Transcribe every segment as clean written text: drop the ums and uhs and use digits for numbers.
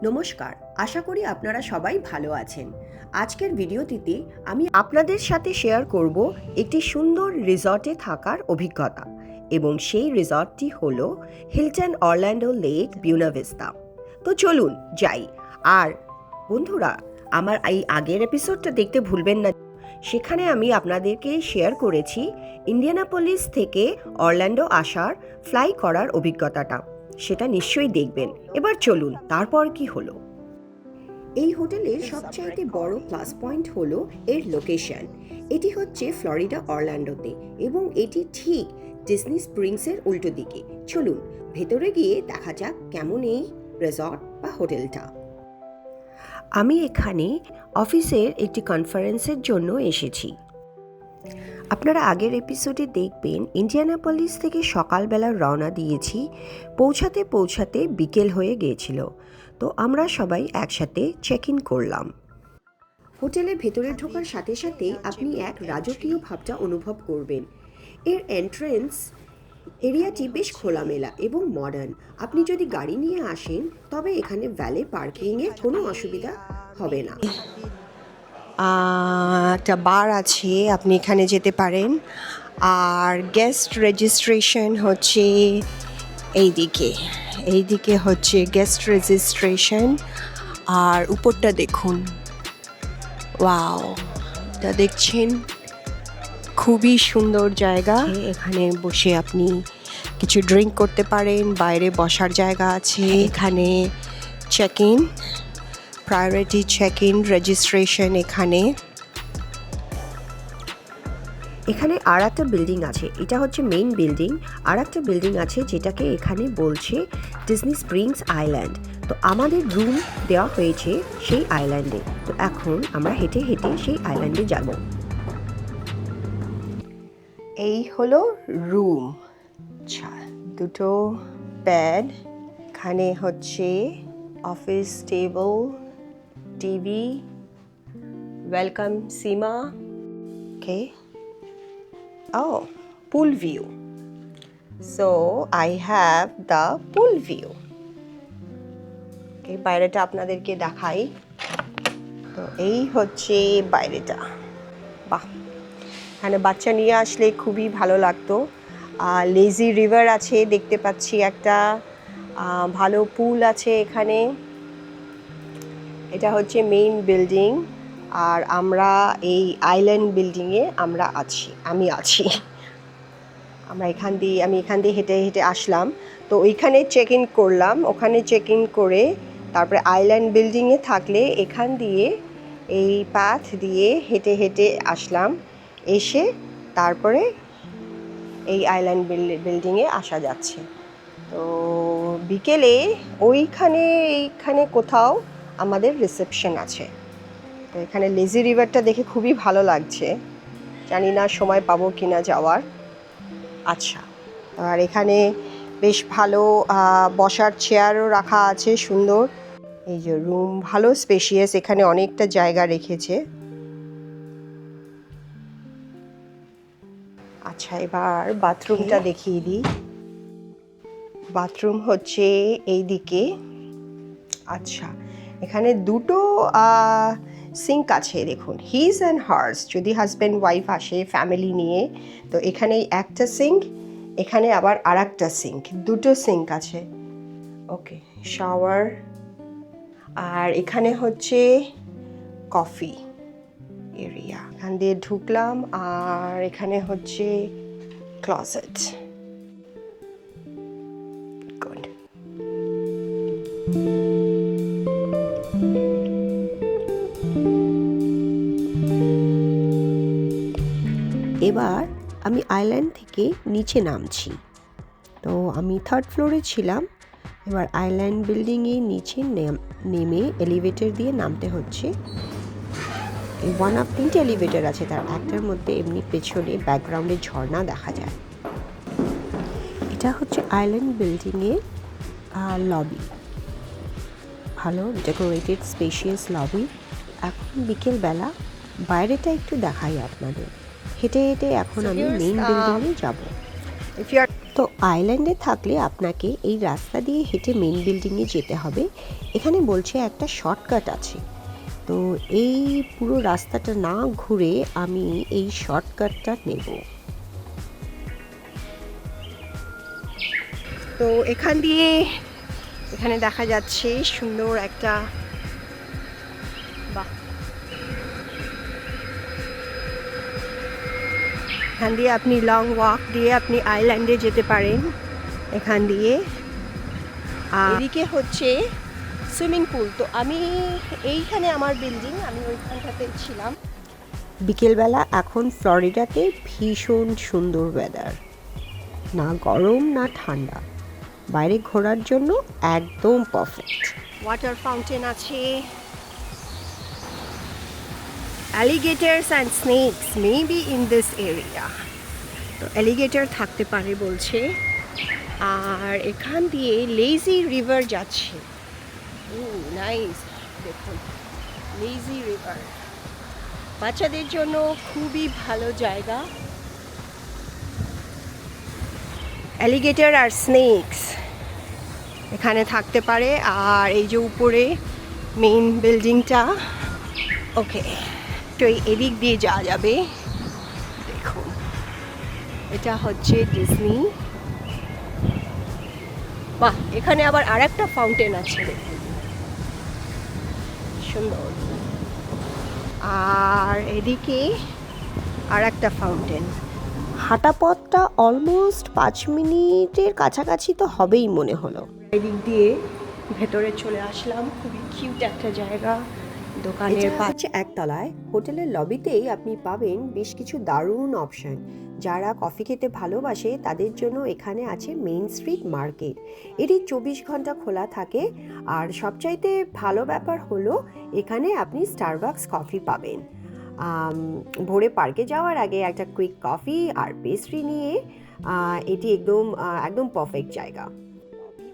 নমস্কার, আশা করি আপনারা সবাই ভালো আছেন। আজকের ভিডিওটিতে আমি আপনাদের সাথে শেয়ার করব একটি সুন্দর রিসর্টে থাকার অভিজ্ঞতা এবং সেই রিসর্টটি হলো হিলটন অরল্যান্ডো লেক বিউনা ভিস্তা। তো চলুন যাই। আর বন্ধুরা, আমার এই আগের এপিসোডটা দেখতে ভুলবেন না। সেখানে আমি আপনাদেরকে শেয়ার করেছি ইন্ডিয়ানাপোলিস থেকে অরল্যান্ডো আসার ফ্লাই করার অভিজ্ঞতাটা। সেটা নিশ্চয়ই দেখবেন। এবার চলুন, তারপর কি হলো। এই হোটেলের সবচাইতে বড় প্লাস পয়েন্ট হলো এর লোকেশন। এটি হচ্ছে ফ্লোরিডা অরল্যান্ডোতে এবং এটি ঠিক ডিজনি স্প্রিংসের উল্টো দিকে। চলুন ভেতরে গিয়ে দেখা যাক কেমন এই রিসর্ট বা হোটেলটা। আমি এখানে অফিসের একটি কনফারেন্সের জন্য এসেছি। আপনারা আগের এপিসোডে দেখবেন ইন্ডিয়ানাপোলিস থেকে সকালবেলা রওনা দিয়েছি, পৌঁছাতে বিকেল হয়ে গিয়েছিল। তো আমরা সবাই একসাথে চেক ইন করলাম। হোটেলের ভেতরে ঢোকার সাথে সাথে আপনি এক রাজকীয় ভাবটা অনুভব করবেন। এর এন্ট্রেন্স এরিয়াটি বেশ খোলামেলা এবং মডার্ন। আপনি যদি গাড়ি নিয়ে আসেন তবে এখানে ভ্যালে পার্কিংয়ের কোনো অসুবিধা হবে না। একটা বার আছে, আপনি এখানে যেতে পারেন। আর গেস্ট রেজিস্ট্রেশন হচ্ছে এইদিকে হচ্ছে গেস্ট রেজিস্ট্রেশন। আর উপরটা দেখুন, ওয়াও, এটা দেখছেন খুবই সুন্দর জায়গা। এখানে বসে আপনি কিছু ড্রিঙ্ক করতে পারেন, বাইরে বসার জায়গা আছে। এখানে check in, priority check in registration. এখানে আর একটা বিল্ডিং আছে, এটা হচ্ছে মেইন বিল্ডিং। আর একটা বিল্ডিং আছে যেটাকে এখানে বলছে ডিজনি স্প্রিংস আইল্যান্ড। তো আমাদের রুম দেওয়া হয়েছে সেই আইল্যান্ডে। তো এখন আমরা হেঁটে হেঁটে সেই আইল্যান্ডে যাব। এই হলো রুম। আচ্ছা, দুটো বেড, এখানে হচ্ছে office table, TV, welcome Seema. Okay, oh, pool view. So I have the pool view. Okay, বাইরেটা আপনাদেরকে দেখাই। তো এই হচ্ছে বাইরেটা। বাহ, এখানে বাচ্চা নিয়ে আসলে খুবই ভালো লাগতো। লেজি রিভার আছে দেখতে পাচ্ছি একটা, ভালো পুল আছে এখানে। এটা হচ্ছে মেইন বিল্ডিং আর আমরা এই আইল্যান্ড বিল্ডিংয়ে আমি আছি। আমি এখান দিয়ে হেঁটে হেঁটে আসলাম। তো ওইখানে চেক ইন করলাম। ওখানে চেক ইন করে তারপরে আইল্যান্ড বিল্ডিংয়ে থাকলে এখান দিয়ে এই পাথ দিয়ে হেঁটে হেঁটে আসলাম। এসে তারপরে এই আইল্যান্ড বিল্ডিংয়ে আসা যাচ্ছে। তো বিকেলে এইখানে কোথাও আমাদের রিসেপশন আছে। তো এখানে লেজি রিভারটা দেখে খুবই ভালো লাগছে। জানি না সময় পাবো কিনা যাওয়ার। আচ্ছা, আর এখানে বেশ ভালো বসার চেয়ারও রাখা আছে, সুন্দর। এই যে রুম ভালো স্পেশিয়াস, এখানে অনেকটা জায়গা রেখেছে। আচ্ছা, এবার বাথরুমটা দেখিয়ে দিই। বাথরুম হচ্ছে এই দিকে। আচ্ছা, এখানে দুটো সিঙ্ক আছে দেখুন, হিজ অ্যান্ড হার্স। যদি হাজব্যান্ড ওয়াইফ আসে ফ্যামিলি নিয়ে, তো এখানে একটা সিঙ্ক, এখানে আবার আর একটা সিঙ্ক, দুটো সিঙ্ক আছে। ওকে, শাওয়ার। আর এখানে হচ্ছে কফি এরিয়া। এখান দিয়ে ঢুকলাম আর এখানে হচ্ছে ক্লোজেট। গুড। এবার আমি আইল্যান্ড থেকে নিচে নামছি। তো আমি 3rd ফ্লোরে ছিলাম। এবার আইল্যান্ড বিল্ডিংয়ে নিচে নেমে এলিভেটর দিয়ে নামতে হচ্ছে। এই 3টে এলিভেটর আছে, তার একটার মধ্যে এমনি পেছনে ব্যাকগ্রাউন্ডে ঝর্ণা দেখা যায়। এটা হচ্ছে আইল্যান্ড বিল্ডিংয়ের লবি, ভালো ডেকোরেটেড স্পেশিয়াস লবি। এখন বিকেলবেলা, বাইরেটা একটু দেখাই আপনাদের। হেঁটে হেঁটে এখন আমি মেইন বিল্ডিংয়ে যাব। তো আইল্যান্ডে থাকলে আপনাকে এই রাস্তা দিয়ে হেঁটে মেন বিল্ডিংয়ে যেতে হবে। এখানে বলছে একটা শর্টকাট আছে, তো এই পুরো রাস্তাটা না ঘুরে আমি এই শর্টকাটটা নেব। তো এখানে দেখা যাচ্ছে সুন্দর একটা, বাহ, এখান দিয়ে আপনি লং ওয়াক দিয়ে আপনি আইল্যান্ডে যেতে পারেন এখান দিয়ে। এদিকে হচ্ছে সুইমিং পুল। তো আমি এইখানে আমার বিল্ডিং, আমি ওইখানটাতে ছিলাম। বিকেলবেলা এখন ফ্লোরিডাতে ভীষণ সুন্দর ওয়েদার, না গরম না ঠান্ডা, বাইরে ঘোরার জন্য একদম পারফেক্ট। ওয়াটার ফাউন্টেন আছে, alligators and snakes may be in this area. তো অ্যালিগেটর থাকতে পারে বলছে। আর এখান দিয়ে লেজি রিভার যাচ্ছে। ও নাইস, দেখুন লেজি রিভার, বাচ্চাদের জন্য খুবই ভালো জায়গা। অ্যালিগেটর আর স্নেকস এখানে থাকতে পারে। আর এই যে উপরে মেইন বিল্ডিংটা, ওকে, তো এদিক দিয়ে যাওয়া যাবে। দেখুন এটা হচ্ছে ডিজনি। বাহ, এখানে আবার আরেকটা ফাউন্টেন আছে, দেখুন সুন্দর। আর এদিকে আর একটা ফাউন্টেন। হাঁটা পথটা অলমোস্ট 5 মিনিটের কাছাকাছি তো হবেই মনে হলো। এদিক দিয়ে ভেতরে চলে আসলাম, খুবই কিউট একটা জায়গা। দোকানের পাশে একতলায় হোটেলের লবিতেই আপনি পাবেন বেশ কিছু দারুণ অপশন। যারা কফি খেতে ভালোবাসে তাদের জন্য এখানে আছে মেইন স্ট্রিট মার্কেট। এটি 24 ঘন্টা খোলা থাকে। আর সবচাইতে ভালো ব্যাপার হলো এখানে আপনি স্টারবাকস কফি পাবেন। ভোরে পার্কে যাওয়ার আগে একটা কুইক কফি আর পেস্ট্রি নিয়ে এটি একদম পারফেক্ট জায়গা।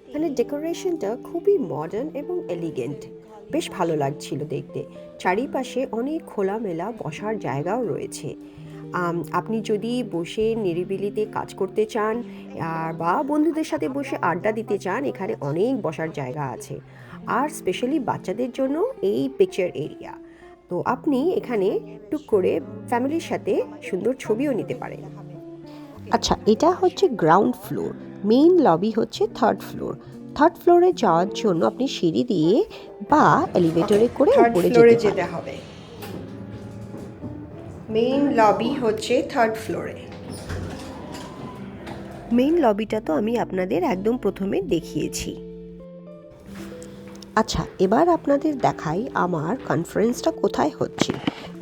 এখানে ডেকোরেশনটা খুবই মডার্ন এবং এলিগেন্ট, বেশ ভালো লাগছিল দেখতে। চারিপাশে অনেক খোলামেলা বসার জায়গাও রয়েছে। আপনি যদি বসে নিরিবিলিতে কাজ করতে চান বা বন্ধুদের সাথে বসে আড্ডা দিতে চান, এখানে অনেক বসার জায়গা আছে। আর স্পেশালি বাচ্চাদের জন্য এই পিকচার এরিয়া। তো আপনি এখানে টুক করে ফ্যামিলির সাথে সুন্দর ছবিও নিতে পারেন। আচ্ছা, এটা হচ্ছে গ্রাউন্ড ফ্লোর, মেইন লবি হচ্ছে 3rd ফ্লোর। 3rd ফ্লোরে যাওয়ার জন্য আপনি সিঁড়ি দিয়ে বা এলিভেটরে করে উপরে যেতে হবে। মেইন লবি হচ্ছে 3rd ফ্লোরে। মেইন লবিটা তো আমি আপনাদের একদম প্রথমে দেখিয়েছি। আচ্ছা, এবার আপনাদের দেখাই আমার কনফারেন্সটা কোথায় হচ্ছে।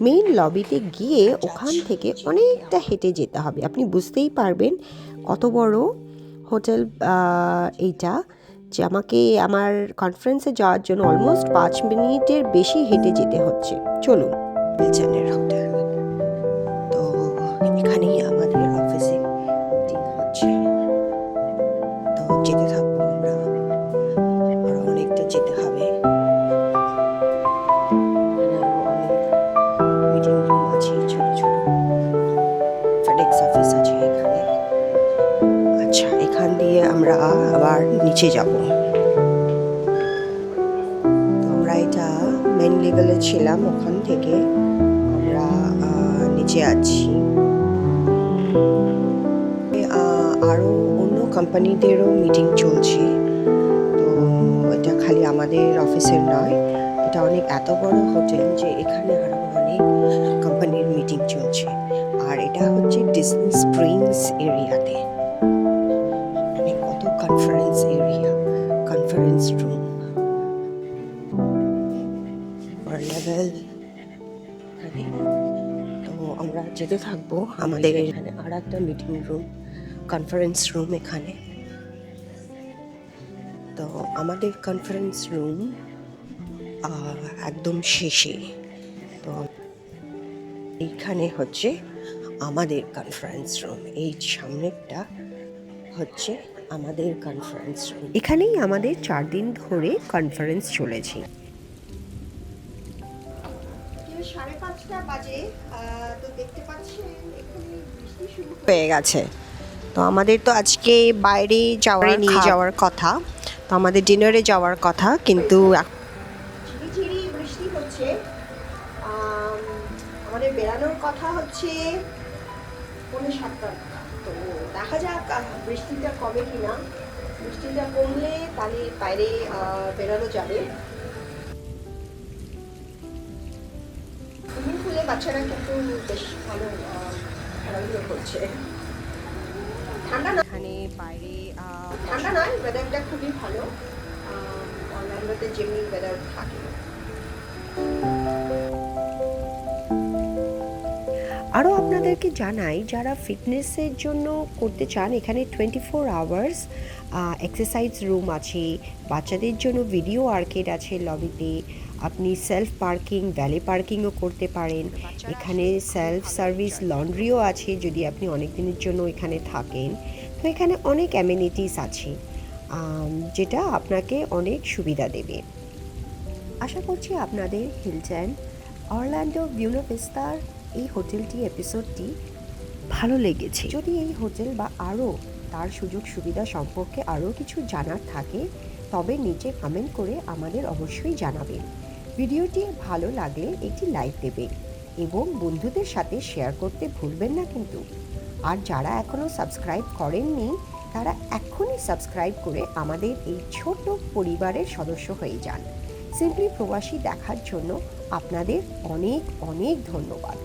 মেইন লবিতে গিয়ে ওখান থেকে অনেকটা হেঁটে যেতে হবে। আপনি বুঝতেই পারবেন কত বড় হোটেল এইটা, যে আমাকে আমার কনফারেন্সে যাওয়ার জন্য অলমোস্ট 5 মিনিটের বেশি হেঁটে যেতে হচ্ছে। চলুন, মিলটনের হোটেল। তো এখানেই আমাদের অফিসে মিটিং হচ্ছে। তো যেতে থাকবো আমরা, আরো অনেকটা যেতে হবে। মিটিং রুম আছে, ছোট ছোট ফেডেক্স অফিস আছে এখানে। আচ্ছা, এখান দিয়ে আমরা আবার নিচে যাব। তো আমরা এটা মেন লেভেলে ছিলাম, ওখান থেকে আমরা নিচে আছি। আরও অন্য কোম্পানিদেরও মিটিং চলছে। তো এটা খালি আমাদের অফিসের নয়, এটা এত বড় হোটেল যে এখানে আরও অনেক কোম্পানির মিটিং চলছে। আর এটা হচ্ছে ডিজনি স্প্রিংস এরিয়াতে। কত conference area, conference room, level. তো আমরা যেতে থাকবো। আমাদের এখানে আর একটা মিটিং রুম, কনফারেন্স রুম এখানে। তো আমাদের কনফারেন্স রুম একদম শেষে। তো এইখানে হচ্ছে আমাদের কনফারেন্স রুম, এই সামনেরটা হচ্ছে আমাদের কনফারেন্স রুম। এখানেই আমাদের 4 দিন ধরে কনফারেন্স চলেছে। 5:30 বাজে। তো দেখতে পাচ্ছেন এখানে বৃষ্টি শুরু হয়ে গেছে। তো আমাদের তো আজকে বাইরে নিয়ে যাওয়ার কথা, তো আমাদের ডিনারে যাওয়ার কথা, কিন্তু ঝিরিঝিরি বৃষ্টি হচ্ছে। আমাদের বেরানোর কথা হচ্ছে 7:30। তো দেখা যাক বৃষ্টিটা কমে কিনা। বৃষ্টিটা কমলে তাহলে বাইরে বেরানো যাবে। সুইমিং পুলে বাচ্চারা কিন্তু বেশ ভালো খেলাধুলো করছে। ঠান্ডা না, এখানে বাইরে ঠান্ডা নয়, ওয়েদারটা খুবই ভালো। অরল্যান্ডোতে যেমনি ওয়েদার থাকে। আরও আপনাদেরকে জানাই, যারা ফিটনেসের জন্য করতে চান, এখানে 24 আওয়ার্স এক্সারসাইজ রুম আছে। বাচ্চাদের জন্য ভিডিও আর্কেড আছে লবিতে। আপনি সেলফ পার্কিং, ভ্যালি পার্কিংও করতে পারেন। এখানে সেলফ সার্ভিস লন্ড্রিও আছে যদি আপনি অনেক দিনের জন্য এখানে থাকেন। তো এখানে অনেক অ্যামেনিটিস আছে যেটা আপনাকে অনেক সুবিধা দেবে। আশা করছি আপনাদের হিলটন অরল্যান্ডো বুয়েনা ভিস্তার এই এপিসোডটি ভালো লেগেছে। যদি এই হোটেল বা আরও তার সুযোগ সুবিধা সম্পর্কে আরও কিছু জানার থাকে, তবে নিচে কমেন্ট করে আমাদের অবশ্যই জানাবেন। ভিডিওটি ভালো লাগলে একটি লাইক দেবেন এবং বন্ধুদের সাথে শেয়ার করতে ভুলবেন না কিন্তু। আর যারা এখনও সাবস্ক্রাইব করেননি, তারা এখনই সাবস্ক্রাইব করে আমাদের এই ছোট পরিবারের সদস্য হয়ে যান। সিম্পলি প্রবাসী দেখার জন্য আপনাদের অনেক অনেক ধন্যবাদ।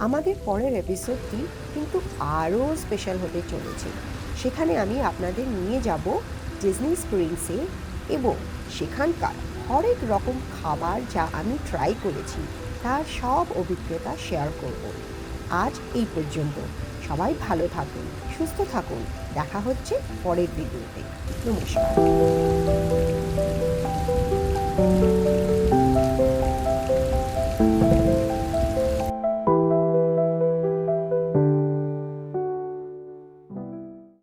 আমাদের পরের এপিসোডটি কিন্তু আরও স্পেশাল হতে চলেছে। সেখানে আমি আপনাদের নিয়ে যাব ডিজনি স্প্রিংসে এবং সেখানকার হরেক রকম খাবার যা আমি ট্রাই করেছি তার সব অভিজ্ঞতা শেয়ার করব। আজ এই পর্যন্ত। সবাই ভালো থাকুন, সুস্থ থাকুন। দেখা হচ্ছে পরের ভিডিওতে। নমস্কার।